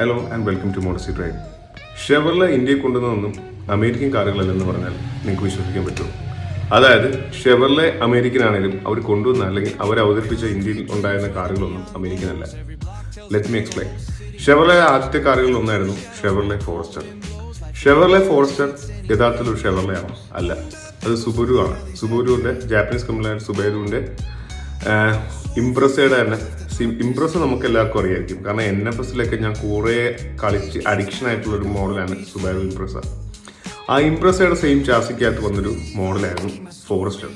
Hello and welcome to മോഡസി drive. Chevrolet ഇന്ത്യയിൽ കൊണ്ടുവന്നതൊന്നും അമേരിക്കൻ കാറുകളല്ലെന്ന് പറഞ്ഞാൽ നിങ്ങൾക്ക് വിശ്വസിക്കാൻ പറ്റുമോ? അതായത് ഷെവർലെ അമേരിക്കൻ ആണെങ്കിലും അവർ കൊണ്ടുവന്ന അല്ലെങ്കിൽ അവർ അവതരിപ്പിച്ച ഇന്ത്യയിൽ ഉണ്ടായിരുന്ന കാറുകളൊന്നും അമേരിക്കൻ അല്ല. Let me explain. ഷെവർലെ ആദ്യത്തെ കാറുകളിൽ ഒന്നായിരുന്നു ഷെവർലെ ഫോറസ്റ്റർ. ഷെവർലെ ഫോറസ്റ്റർ യഥാർത്ഥത്തിൽ ഒരു ഷെവർലെ ആണോ? അല്ല, അത് സുബരു ആണ്. സുബരുവിൻ്റെ ജാപ്പനീസ് കമ്പനിയായ സുബരുവിൻ്റെ ഇംപ്രസയുടെ തന്നെ. ഇംപ്രസ് നമുക്ക് എല്ലാവർക്കും അറിയായിരിക്കും, കാരണം NFSലൊക്കെ ഞാൻ കുറേ കളിച്ച് അഡിക്ഷൻ ആയിട്ടുള്ളൊരു മോഡലാണ് സുബാരു ഇംപ്രസ. ആ ഇംപ്രസയുടെ സെയിം ചാസിക്കകത്ത് വന്നൊരു മോഡലായിരുന്നു ഫോറസ്റ്റർ.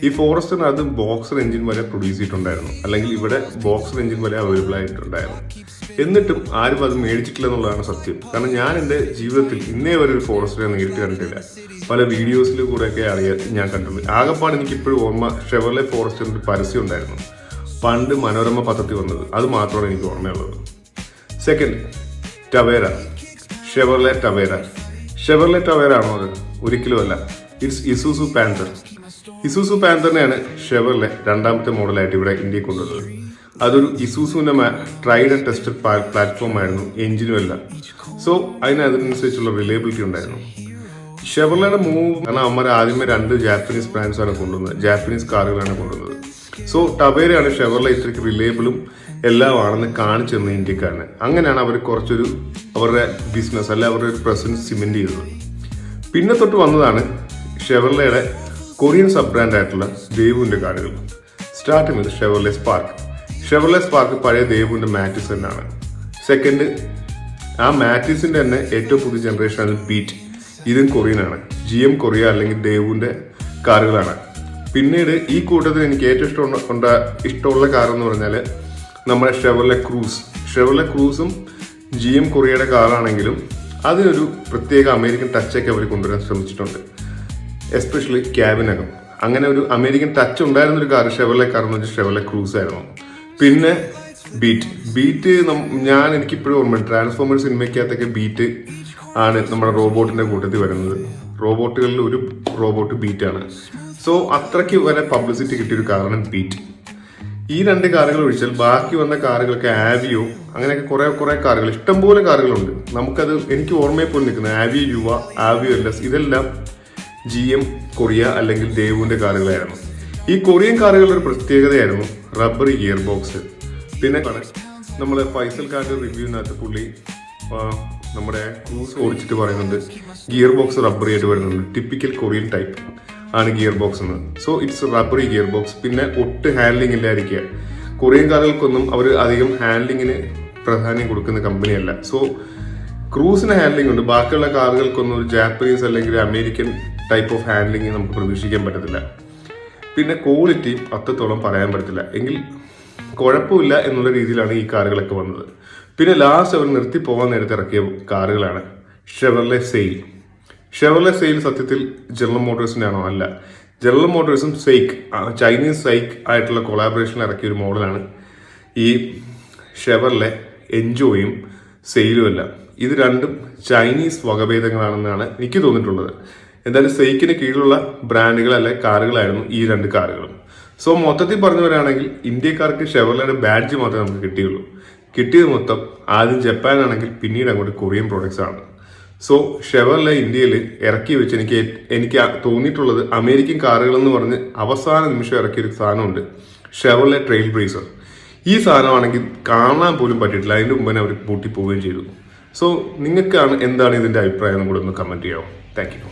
ഈ ഫോറസ്റ്ററിന് അത് ബോക്സർ എഞ്ചിൻ വരെ പ്രൊഡ്യൂസ് ചെയ്തിട്ടുണ്ടായിരുന്നു, അല്ലെങ്കിൽ ഇവിടെ ബോക്സർ എഞ്ചിൻ വരെ അവൈലബിൾ ആയിട്ടുണ്ടായിരുന്നു. എന്നിട്ടും ആരും അത് മേടിച്ചിട്ടില്ല എന്നുള്ളതാണ് സത്യം. കാരണം ഞാൻ എൻ്റെ ജീവിതത്തിൽ ഇന്നേ വരെ ഒരു ഫോറസ്റ്ററെ നേരിട്ട് കണ്ടിട്ടില്ല. പല വീഡിയോസിൽ കൂടെയൊക്കെ ഞാൻ കണ്ടിട്ടുണ്ട്. ആകെപ്പാട് എനിക്ക് ഇപ്പോഴും ഓർമ്മ ഷെവർലെ ഫോറസ്റ്ററിൻ്റെ ഒരു പരസ്യം ഉണ്ടായിരുന്നു, പണ്ട് മനോരമ പത്രത്തിൽ വന്നത്. അത് മാത്രമാണ് എനിക്ക് ഓർമ്മയുള്ളത്. Second, Tavera. Chevrolet Tavera. Chevrolet Tavera ആണോ അത്? ഒരിക്കലും അല്ല. It's Isuzu Panther. ഇസൂസു പാന്തറിനെയാണ് ഷെവർലെ രണ്ടാമത്തെ മോഡലായിട്ട് ഇവിടെ ഇന്ത്യയിൽ കൊണ്ടുവന്നത്. അതൊരു ഇസൂസുവിൻ്റെ ട്രൈഡ് ആൻഡ് ടെസ്റ്റഡ് പ്ലാറ്റ്ഫോം ആയിരുന്നു, എഞ്ചിനും എല്ലാം. സോ അതിനനുസരിച്ചുള്ള റിലയബിലിറ്റി ഉണ്ടായിരുന്നു. ഷെവർലയുടെ മൂവ് കാരണം അമ്മ ആദ്യമേ 2 ജാപ്പനീസ് ബ്രാൻഡ്സാണ് കൊണ്ടുവന്നത്, ജാപ്പനീസ് കാറുകളാണ് കൊണ്ടുവന്നത്. സോ ടവേരയാണ് ഷെവർലെ ഇത്രയ്ക്ക് റിലയബിളും എല്ലാം ആണെന്ന് കാണിച്ചു തന്നത് ഇന്ത്യക്കാരന്. അങ്ങനെയാണ് അവർ കുറച്ചൊരു അവരുടെ ബിസിനസ് അല്ലെ അവരുടെ ഒരു പ്രസൻസ് സിമെന്റ് ചെയ്തത്. പിന്നെ തൊട്ട് വന്നതാണ് ഷെവർലയുടെ കൊറിയൻ സബ് ബ്രാൻഡ് ആയിട്ടുള്ള ദേവുവിൻ്റെ കാറുകൾ. Starting with Chevrolet spark. Chevrolet spark പഴയ ദേവുവിൻ്റെ മാറ്റിസ് തന്നെയാണ്. സെക്കൻഡ്, ആ മാറ്റിസിൻ്റെ തന്നെ ഏറ്റവും പുതിയ ജനറേഷനാണ് ബീറ്റ്. ഇതും കൊറിയനാണ്. GM കൊറിയ അല്ലെങ്കിൽ ദേവുവിൻ്റെ കാറുകളാണ്. പിന്നീട് ഈ കൂട്ടത്തിൽ എനിക്ക് ഏറ്റവും ഇഷ്ടമുള്ള കാർ എന്ന് പറഞ്ഞാൽ നമ്മുടെ ഷെവർലെ ക്രൂസ്. ഷെവർലെ ക്രൂസും GM കൊറിയയുടെ കാറാണെങ്കിലും അതിനൊരു പ്രത്യേക അമേരിക്കൻ ടച്ചൊക്കെ അവർ കൊണ്ടുവരാൻ ശ്രമിച്ചിട്ടുണ്ട്, എസ്പെഷ്യലി ക്യാബിനകം. അങ്ങനെ ഒരു അമേരിക്കൻ ടച്ച് ഉണ്ടായിരുന്നൊരു കാർ ഷെവർലെ കാർ എന്ന് വെച്ചാൽ ഷെവർലെ ക്രൂസ് ആയിരുന്നു. പിന്നെ ബീറ്റ് എനിക്കിപ്പോഴും ഓർമ്മയുണ്ട്, ട്രാൻസ്ഫോമേഴ്സ് സിനിമയ്ക്കകത്തൊക്കെ ബീറ്റ് ആണ് നമ്മുടെ റോബോട്ടിന്റെ കൂട്ടത്തിൽ വരുന്നത്. റോബോട്ടുകളിൽ ഒരു റോബോട്ട് ബീറ്റാണ്. സോ അത്രയ്ക്ക് വരെ പബ്ലിസിറ്റി കിട്ടിയൊരു കാറാണ് ബീറ്റ്. ഈ 2 കാറുകൾ ഒഴിച്ചാൽ ബാക്കി വന്ന കാറുകളൊക്കെ ആവിയോ, അങ്ങനെയൊക്കെ കുറെ കാറുകൾ, ഇഷ്ടംപോലെ കാറുകളുണ്ട്. എനിക്ക് ഓർമ്മയിൽ പോലും നിൽക്കുന്നത് ആവിയോ യുവ, ആവിയോ LS, ഇതെല്ലാം GM കൊറിയ അല്ലെങ്കിൽ ദേവുവിന്റെ കാറുകളായിരുന്നു. ഈ കൊറിയൻ കാറുകളുടെ ഒരു പ്രത്യേകതയായിരുന്നു റബ്ബറി ഗിയർ ബോക്സ്. പിന്നെ നമ്മളെ ഫൈസൽ ഖാന്റെ റിവ്യൂവിനകത്ത് പുള്ളി നമ്മുടെ ക്രൂസ് ഓടിച്ചിട്ട് പറയുന്നുണ്ട് ഗിയർ ബോക്സ് റബ്ബറി ആയിട്ട് വരുന്നുണ്ട്. ടിപ്പിക്കൽ കൊറിയൻ ടൈപ്പ് ആണ് ഗിയർ ബോക്സ് എന്ന്. So it's rubbery gear box. പിന്നെ ഒട്ട് ഹാൻഡ്ലിംഗ് ഇല്ലായിരിക്കുക. കൊറിയൻ കാറുകൾക്കൊന്നും അവർ അധികം ഹാൻഡ്ലിങ്ങിന് പ്രാധാന്യം കൊടുക്കുന്ന കമ്പനിയല്ല. സോ ക്രൂസിന് ഹാൻഡ്ലിംഗ് ഉണ്ട്. ബാക്കിയുള്ള കാറുകൾക്കൊന്നും ഒരു ജാപ്പനീസ് അല്ലെങ്കിൽ അമേരിക്കൻ ടൈപ്പ് ഓഫ് ഹാൻഡ്ലിംഗ് നമുക്ക് പ്രതീക്ഷിക്കാൻ പറ്റത്തില്ല. പിന്നെ ക്വാളിറ്റി അത്രത്തോളം പറയാൻ പറ്റത്തില്ല, എങ്കിൽ കുഴപ്പമില്ല എന്നുള്ള രീതിയിലാണ് ഈ കാറുകളൊക്കെ വന്നത്. പിന്നെ ലാസ്റ്റ് അവർ നിർത്തി പോകാൻ നേരത്തെ ഇറക്കിയ കാറുകളാണ് ഷെവർലെ സെയിൽ. ഷെവർലെ സെയിൽ സത്യത്തിൽ ജനറൽ മോട്ടോഴ്സിൻ്റെ ആണോ? അല്ല. ജനറൽ മോട്ടോഴ്സും ചൈനീസ് സൈക്ക് ആയിട്ടുള്ള കൊളാബറേഷനിൽ ഇറക്കിയ ഒരു മോഡലാണ് ഈ ഷെവർലെ എൻജോയും സെയിലും എല്ലാം. ഇത് രണ്ടും ചൈനീസ് വകഭേദങ്ങളാണെന്നാണ് എനിക്ക് തോന്നിയിട്ടുള്ളത്. എന്തായാലും സൈക്കിന് കീഴിലുള്ള ബ്രാൻഡുകൾ അല്ലെ കാറുകളായിരുന്നു ഈ 2 കാറുകളും. സോ മൊത്തത്തിൽ പറഞ്ഞു വരികയാണെങ്കിൽ ഇന്ത്യക്കാർക്ക് ഷെവർലയുടെ ബാഡ്ജ് മാത്രമേ നമുക്ക് കിട്ടിയുള്ളൂ. കിട്ടിയത് മൊത്തം ആദ്യം ജപ്പാനാണെങ്കിൽ പിന്നീട് അങ്ങോട്ട് കൊറിയൻ പ്രോഡക്ട്സ് ആണ്. സോ ഷെവർലെ ഇന്ത്യയിൽ ഇറക്കി വെച്ച് എനിക്ക് തോന്നിയിട്ടുള്ളത് അമേരിക്കൻ കാറുകൾ എന്ന് പറഞ്ഞ് അവസാന നിമിഷം ഇറക്കിയൊരു സാധനമുണ്ട്, ഷെവർലെ ട്രെയിൽ ബ്രേസർ. ഈ സാധനമാണെങ്കിൽ കാണാൻ പോലും പറ്റിയിട്ടില്ല, അതിൻ്റെ മുമ്പേ അവർ പൂട്ടി പോവുകയും ചെയ്തു. സോ എന്താണ് ഇതിൻ്റെ അഭിപ്രായം കൂടെ ഒന്ന് കമൻറ്റ് ചെയ്യാമോ? Thank you.